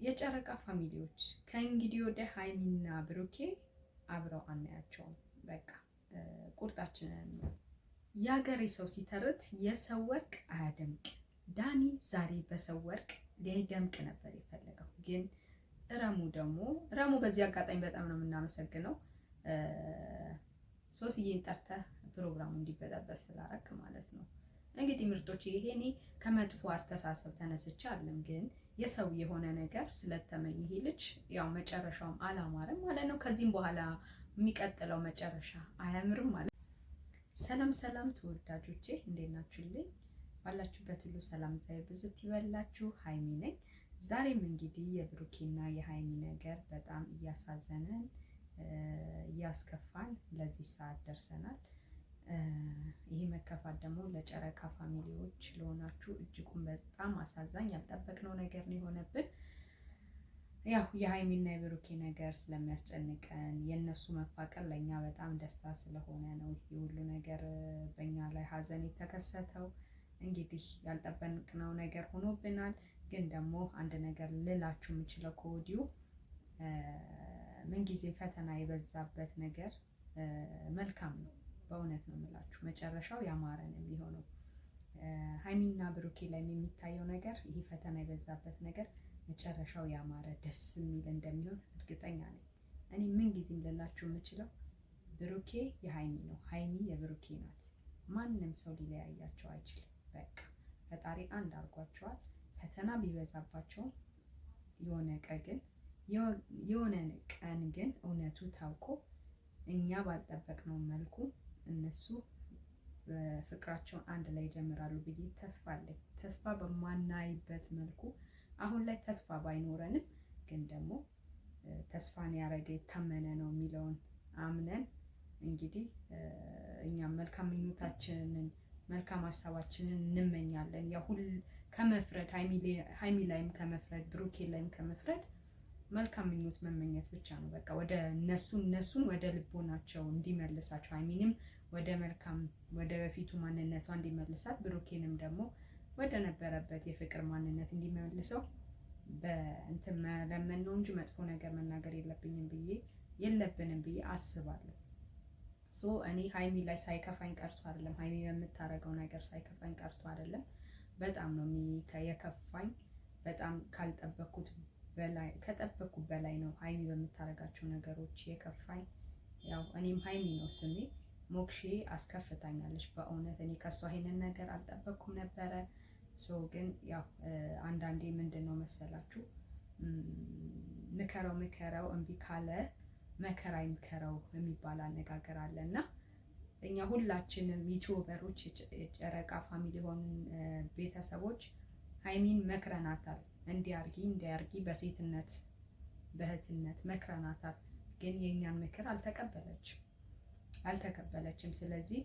የጨረቃ ፋሚሊዎች ከእንግዲህ ወደ ሃይሚና ብሩኬ አብረው አናያቸውም። በቃ ቁርጣችንን ነው። የሀገሬ ሰው ሲተርት የሰው ወርቅ አያደምቅ። ዳኒ ዛሬ በሰው ወርቅ ሊደምቅ ነበር የፈለገው፣ ግን ረሙ በዚህ አጋጣሚ በጣም ነው የምናመሰግነው። ሶስዬን ጠርተህ ፕሮግራሙ እንዲበጠበጥ ስላረክ ማለት ነው። እንግዲህ ምርጦች፣ ይሄ እኔ ከመጥፎ አስተሳሰብ ተነስቼ አለም፣ ግን የሰው የሆነ ነገር ስለተመኝ ይሄ ልጅ ያው መጨረሻውም አላማረም ማለት ነው። ከዚህም በኋላ የሚቀጥለው መጨረሻ አያምርም ማለት ነው። ሰላም ሰላም ተወዳጆቼ፣ እንዴት ናችሁልኝ? ባላችሁበት ሁሉ ሰላም ዛይ ብዝት ይበላችሁ። ሃይሚ ነኝ። ዛሬም እንግዲህ የብሩኬና የሃይሚ ነገር በጣም እያሳዘነን እያስከፋን ለዚህ ሰዓት ደርሰናል። ይህ መከፋት ደግሞ ለጨረቃ ፋሚሊዎች ለሆናችሁ እጅጉን በጣም አሳዛኝ ያልጠበቅነው ነገር ነው የሆነብን። ያው የሃይሚና የብሩኬ ነገር ስለሚያስጨንቀን የእነሱ መፋቀር ለእኛ በጣም ደስታ ስለሆነ ነው የሁሉ ነገር በእኛ ላይ ሀዘን የተከሰተው። እንግዲህ ያልጠበቅነው ነገር ሆኖብናል። ግን ደግሞ አንድ ነገር ልላችሁ የምችለው ከወዲሁ ምንጊዜም ፈተና የበዛበት ነገር መልካም ነው። በእውነት ነው የምላችሁ፣ መጨረሻው ያማረ ነው የሚሆነው። ሃይሚና ብሩኬ ላይ የሚታየው ነገር ይሄ ፈተና የበዛበት ነገር መጨረሻው ያማረ ደስ የሚል እንደሚሆን እርግጠኛ ነኝ። እኔ ምንጊዜም ልላችሁ የምችለው ብሩኬ የሃይሚ ነው፣ ሃይሚ የብሩኬ ናት። ማንም ሰው ሊለያያቸው አይችልም። በቃ ፈጣሪ አንድ አድርጓቸዋል። ፈተና ቢበዛባቸውም የሆነ ቀን ግን እውነቱ ታውቆ እኛ ባልጠበቅነው መልኩ እነሱ ፍቅራቸውን አንድ ላይ ይጀምራሉ ብዬ ተስፋ አለኝ። ተስፋ በማናይበት መልኩ አሁን ላይ ተስፋ ባይኖረንም ግን ደግሞ ተስፋን ያረገ የታመነ ነው የሚለውን አምነን እንግዲህ እኛም መልካም ምኞታችንን መልካም ሀሳባችንን እንመኛለን። ያው ከመፍረድ ሃይሚ ላይም ከመፍረድ ብሩኬ ላይም ከመፍረድ መልካም ምኞት መመኘት ብቻ ነው። በቃ ወደ እነሱን ወደ ልቦናቸው እንዲመልሳቸው፣ ሃይሚንም ወደ በፊቱ ማንነቷ እንዲመልሳት፣ ብሩኬንም ደግሞ ወደ ነበረበት የፍቅር ማንነት እንዲመልሰው በእንትን መለመን ነው እንጂ መጥፎ ነገር መናገር የለብንም ብዬ አስባለሁ። እኔ ሃይሚ ላይ ሳይከፋኝ ቀርቶ አይደለም፣ ሃይሚ በምታረገው ነገር ሳይከፋኝ ቀርቶ አይደለም። በጣም ነው የከፋኝ። በጣም ከጠበቅኩት በላይ ነው ሃይሚ በምታረጋቸው ነገሮች የከፋኝ። ያው እኔም ሃይሚ ነው ስሜ፣ ሞክሼ አስከፍታኛለች በእውነት። እኔ ከሷ ይሄንን ነገር አልጠበቅኩም ነበረ። ግን ያው አንዳንዴ ምንድን ነው መሰላችሁ፣ ምከረው እምቢ ካለ መከራ ይምከረው የሚባል አነጋገር አለ እና እኛ ሁላችንም ዩቲዩበሮች የጨረቃ ፋሚሊ የሆኑ ቤተሰቦች ሃይሚን መክረናታል። እንዲያርጊ በሴትነት በእህትነት መክረናታል። ግን የእኛን ምክር አልተቀበለችም። ስለዚህ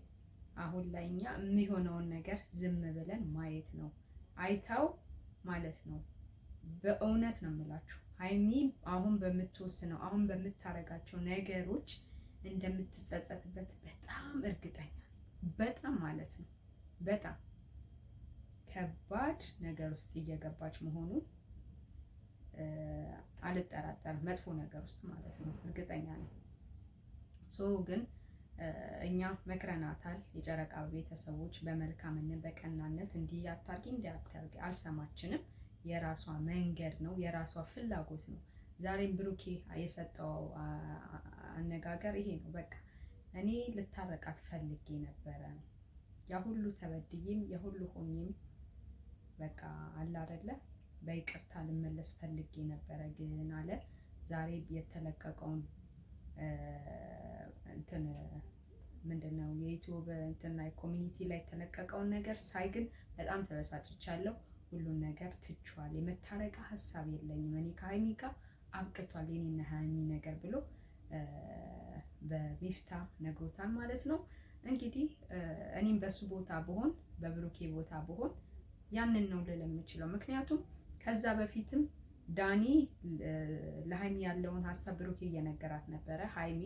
አሁን ላይ እኛ የሚሆነውን ነገር ዝም ብለን ማየት ነው፣ አይታው ማለት ነው። በእውነት ነው የምላችሁ ሃይሚ አሁን በምትወስነው አሁን በምታረጋቸው ነገሮች እንደምትጸጸትበት በጣም እርግጠኛ ነኝ። በጣም ማለት ነው በጣም ከባድ ነገር ውስጥ እየገባች መሆኑን አልጠራጠርም። መጥፎ ነገር ውስጥ ማለት ነው እርግጠኛ ነኝ። ግን እኛ መክረናታል። የጨረቃ ቤተሰቦች በመልካምነት በቀናነት እንዲህ አታርጊ አልሰማችንም። የራሷ መንገድ ነው፣ የራሷ ፍላጎት ነው። ዛሬም ብሩኬ የሰጠው አነጋገር ይሄ ነው። በቃ እኔ ልታረቃት ፈልጌ ነበረ፣ ያ ሁሉ ተበድዬም የሁሉ ሆኜም በቃ አለ አይደለ በይቅርታ ልመለስ ፈልጌ ነበረ። ግን አለ ዛሬ የተለቀቀውን ምንድነው የዩቲዩብ ላይ ኮሚኒቲ ላይ የተለቀቀውን ነገር ሳይ ግን በጣም ተበሳጭቻለሁ። ሁሉን ነገር ትቼዋል። የመታረቃ ሀሳብ የለኝም። እኔ ከሃይሚ ጋር አብቅቷል የኔና ሃይሚ ነገር ብሎ በሚፍታ ነግሮታል ማለት ነው። እንግዲህ እኔም በሱ ቦታ ብሆን በብሩኬ ቦታ ብሆን ያንን ነው ልል የምችለው። ምክንያቱም ከዛ በፊትም ዳኒ ለሃይሚ ያለውን ሀሳብ ብሩኬ እየነገራት ነበረ። ሃይሚ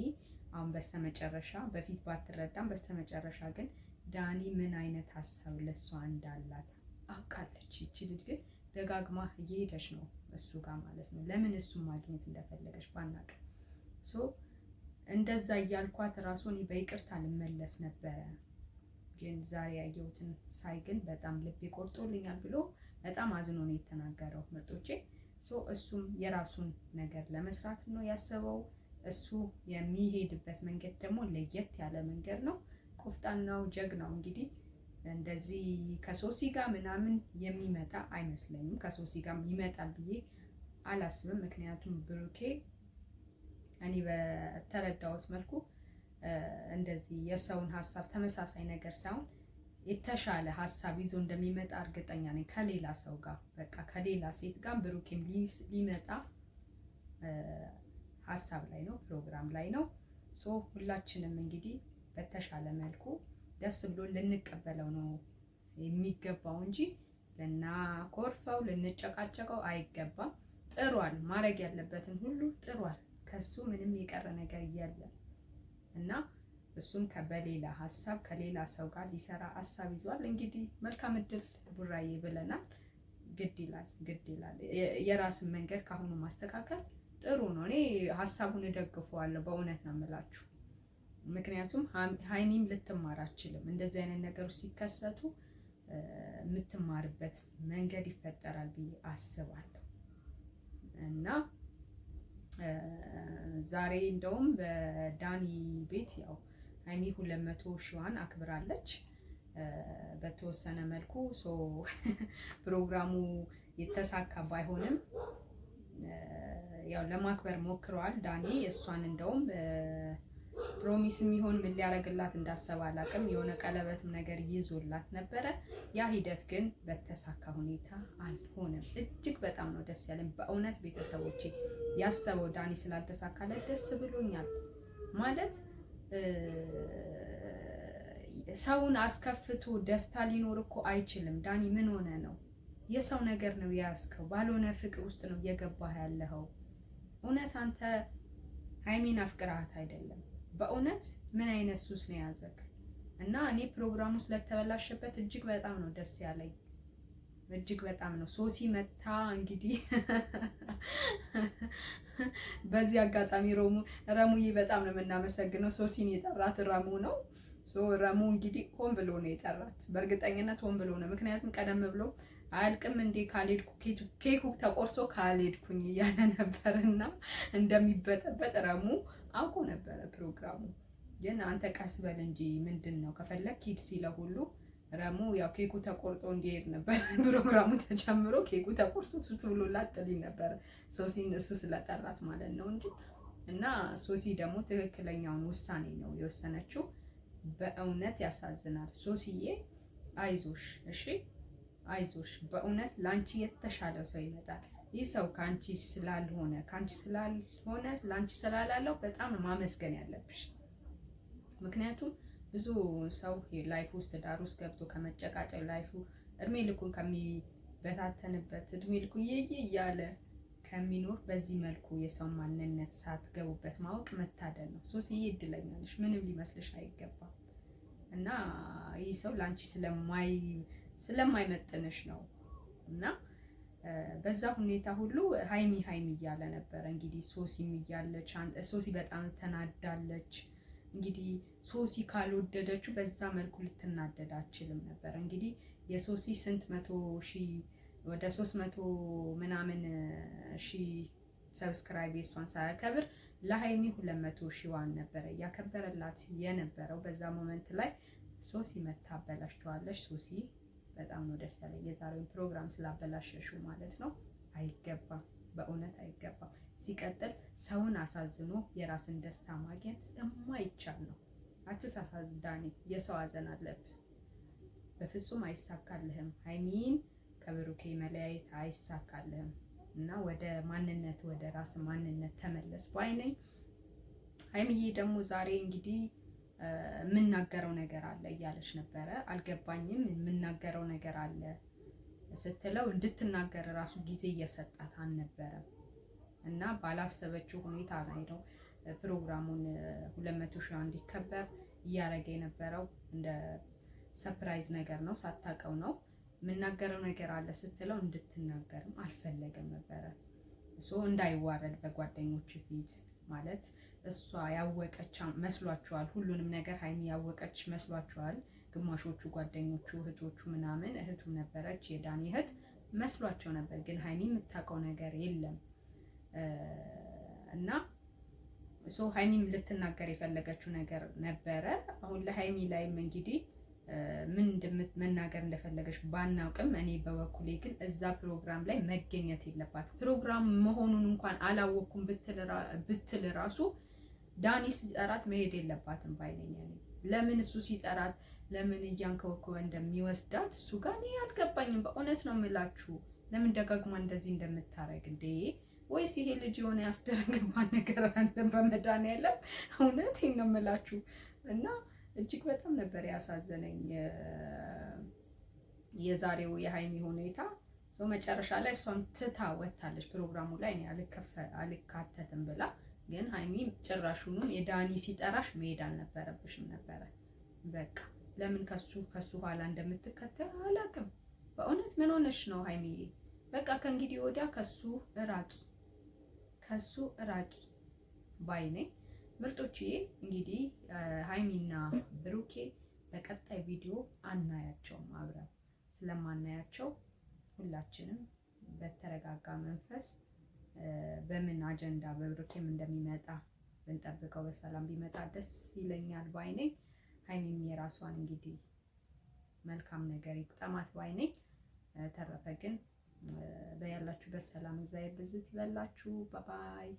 አሁን በስተመጨረሻ በፊት ባትረዳም በስተመጨረሻ ግን ዳኒ ምን አይነት ሀሳብ ለሷ እንዳላት አውቃለች። ይቺ ልጅ ግን ደጋግማ እየሄደች ነው እሱ ጋር ማለት ነው። ለምን እሱን ማግኘት እንደፈለገች ባናውቅም እንደዛ እያልኳት ራሱ እኔ በይቅርታ ልመለስ ነበረ። ግን ዛሬ ያየሁትን ሳይ ግን በጣም ልቤ ቆርጦልኛል ብሎ በጣም አዝኖ ነው የተናገረው ምርጦቼ። እሱም የራሱን ነገር ለመስራት ነው ያሰበው። እሱ የሚሄድበት መንገድ ደግሞ ለየት ያለ መንገድ ነው። ቆፍጣናው ጀግናው እንግዲህ እንደዚህ ከሶሲ ጋር ምናምን የሚመጣ አይመስለኝም። ከሶሲ ጋር ይመጣል ብዬ አላስብም። ምክንያቱም ብሩኬ እኔ በተረዳሁት መልኩ እንደዚህ የሰውን ሀሳብ ተመሳሳይ ነገር ሳይሆን የተሻለ ሀሳብ ይዞ እንደሚመጣ እርግጠኛ ነኝ። ከሌላ ሰው ጋር በቃ ከሌላ ሴት ጋር ብሩኬም ሊመጣ ሀሳብ ላይ ነው፣ ፕሮግራም ላይ ነው። ሁላችንም እንግዲህ በተሻለ መልኩ ደስ ብሎ ልንቀበለው ነው የሚገባው እንጂ ልናኮርፈው ልንጨቃጨቀው አይገባም። ጥሯል፣ ማድረግ ያለበትን ሁሉ ጥሯል። ከሱ ምንም የቀረ ነገር የለም እና እሱም በሌላ ሀሳብ ከሌላ ሰው ጋር ሊሰራ ሀሳብ ይዟል። እንግዲህ መልካም እድል ቡራዬ ብለናል። ግድ ይላል። የራስን መንገድ ካሁኑ ማስተካከል ጥሩ ነው። እኔ ሀሳቡን እደግፈዋለሁ፣ በእውነት ነው የምላችሁ። ምክንያቱም ሀይሚም ልትማር አትችልም። እንደዚህ አይነት ነገሮች ሲከሰቱ የምትማርበት መንገድ ይፈጠራል ብዬ አስባለሁ እና ዛሬ እንደውም በዳኒ ቤት ያው ሀይሚ 200 ሺዋን አክብራለች በተወሰነ መልኩ። ፕሮግራሙ የተሳካ ባይሆንም ያው ለማክበር ሞክረዋል ዳኒ። እሷን እንደውም ፕሮሚስ የሚሆን ምን ሊያደርግላት እንዳሰበ አላውቅም። የሆነ ቀለበትም ነገር ይዞላት ነበረ። ያ ሂደት ግን በተሳካ ሁኔታ አልሆነም። እጅግ በጣም ነው ደስ ያለኝ በእውነት ቤተሰቦቼ። ያሰበው ዳኒ ስላልተሳካለት ደስ ብሎኛል። ማለት ሰውን አስከፍቶ ደስታ ሊኖር እኮ አይችልም። ዳኒ ምን ሆነ ነው? የሰው ነገር ነው የያዝከው። ባልሆነ ፍቅር ውስጥ ነው እየገባህ ያለኸው። እውነት አንተ ሀይሚን አፍቅራት አይደለም። በእውነት ምን አይነት ሱስ ነው የያዘክ? እና እኔ ፕሮግራሙ ስለተበላሸበት እጅግ በጣም ነው ደስ ያለኝ። እጅግ በጣም ነው። ሶሲ መታ እንግዲህ በዚህ አጋጣሚ ረሙዬ በጣም ነው የምናመሰግነው። ሶሲን የጠራት ረሙ ነው። ረሙ እንግዲህ ሆን ብሎ ነው የጠራት። በእርግጠኝነት ሆን ብሎ ነው። ምክንያቱም ቀደም ብሎ አያልቅም እንዴ ካልሄድኩ ኬኩ ተቆርሶ ካልሄድኩኝ እያለ ነበርና እንደሚበጠበጥ ረሙ አውቆ ነበረ ፕሮግራሙ። ግን አንተ ቀስ በል እንጂ ምንድን ነው ከፈለክ ሂድ ሲለው ሁሉ ረሙ ያው ኬኩ ተቆርጦ እንዲሄድ ነበር ፕሮግራሙ ተጀምሮ ኬኩ ተቆርሶ ሱት ብሎ ላጥልኝ ነበር ሶሲን እሱ ስለጠራት ማለት ነው እንጂ። እና ሶሲ ደግሞ ትክክለኛውን ውሳኔ ነው የወሰነችው። በእውነት ያሳዝናል። ሶሲዬ አይዞሽ፣ እሺ አይዞሽ። በእውነት ላንቺ የተሻለው ሰው ይመጣል። ይህ ሰው ካንቺ ስላልሆነ ላንቺ ስላላለው በጣም ማመስገን ያለብሽ። ምክንያቱም ብዙ ሰው ላይፍ ውስጥ ዳር ውስጥ ገብቶ ከመጨቃጨቅ ላይፉ እድሜ ልኩን ከሚበታተንበት እድሜ ልኩ እያለ ከሚኖር በዚህ መልኩ የሰው ማንነት ሳትገቡበት ማወቅ መታደል ነው። ሶስዬ እድለኛ ነሽ። ምንም ሊመስልሽ አይገባም። እና ይህ ሰው ላንቺ ስለማይመጥንሽ ነው። እና በዛ ሁኔታ ሁሉ ሀይሚ እያለ ነበረ እንግዲህ ሶሲም እያለች ሶሲ በጣም ተናዳለች። እንግዲህ ሶሲ ካልወደደችው በዛ መልኩ ልትናደድ አትችልም ነበር። እንግዲህ የሶሲ ስንት 100 ሺህ ወደ 300 ምናምን ሺህ ሰብስክራይብ የሷን ሳያከብር ለሀይሚ 200 ሺዋን ነበረ ያከበረላት የነበረው። በዛ ሞመንት ላይ ሶሲ መታበላሽተዋለች። ሶሲ በጣም ነው ደስ ያለኝ የዛሬውን ፕሮግራም ስላበላሸሽው ማለት ነው። አይገባም፣ በእውነት አይገባም። ሲቀጥል ሰውን አሳዝኖ የራስን ደስታ ማግኘት የማይቻል ነው። አትሳሳት ዳኒ፣ የሰው ሀዘን አለብህ። በፍጹም አይሳካልህም። ሀይሚን ከብሩኬ መለያየት አይሳካልህም እና ወደ ማንነት ወደ ራስ ማንነት ተመለስ ባይ ነኝ። ሀይሚዬ ደግሞ ዛሬ እንግዲህ የምናገረው ነገር አለ እያለች ነበረ። አልገባኝም። የምናገረው ነገር አለ ስትለው እንድትናገር ራሱ ጊዜ እየሰጣት አልነበረም እና ባላሰበችው ሁኔታ ላይ ነው ፕሮግራሙን 200 ሺህ እንዲከበር እያደረገ የነበረው። እንደ ሰርፕራይዝ ነገር ነው፣ ሳታውቀው ነው። የምናገረው ነገር አለ ስትለው እንድትናገርም አልፈለገም ነበረ። እንዳይዋረድ በጓደኞች ፊት ማለት እሷ ያወቀች መስሏቸዋል። ሁሉንም ነገር ሀይሚ ያወቀች መስሏቸዋል። ግማሾቹ ጓደኞቹ እህቶቹ ምናምን እህቱም ነበረች የዳኒ እህት መስሏቸው ነበር። ግን ሀይሚ የምታውቀው ነገር የለም እና ሀይሚም ልትናገር የፈለገችው ነገር ነበረ። አሁን ለሀይሚ ላይም እንግዲህ ምን መናገር እንደፈለገች ባናውቅም እኔ በበኩሌ ግን እዛ ፕሮግራም ላይ መገኘት የለባትም። ፕሮግራም መሆኑን እንኳን አላወቅኩም ብትል ራሱ ዳኒ ሲጠራት መሄድ የለባትም ባይነኝ። ለምን እሱ ሲጠራት ለምን እያንከወከወ እንደሚወስዳት እሱ ጋር እኔ አልገባኝም። በእውነት ነው የምላችሁ። ለምን ደጋግማ እንደዚህ እንደምታረግ እንዴ? ወይስ ይሄ ልጅ የሆነ ያስደረገባት ነገር አለ? በመድኃኒዓለም እውነት ነው የምላችሁ እና እጅግ በጣም ነበር ያሳዘነኝ የዛሬው የሀይሚ ሁኔታ። መጨረሻ ላይ እሷም ትታ ወጥታለች ፕሮግራሙ ላይ እኔ አልካተትም ብላ። ግን ሀይሚ ጭራሹንም የዳኒ ሲጠራሽ መሄድ አልነበረብሽም ነበረ። በቃ ለምን ከሱ ኋላ እንደምትከተል አላውቅም። በእውነት ምን ሆነሽ ነው ሀይሚዬ? በቃ ከእንግዲህ ወዲያ ከሱ እራቂ ባይ ነኝ። ምርጦችዬ እንግዲህ ሀይሚና ብሩኬ በቀጣይ ቪዲዮ አናያቸውም። አብረን ስለማናያቸው ሁላችንም በተረጋጋ መንፈስ በምን አጀንዳ በብሩኬም እንደሚመጣ ብንጠብቀው በሰላም ቢመጣ ደስ ይለኛል ባይ ነኝ። ሀይሚም የራሷን እንግዲህ መልካም ነገር ይግጠማት ባይ ነኝ። ተረፈ ግን በያላችሁበት ሰላም እግዚአብሔር ብዝት ይበላችሁ። ባባይ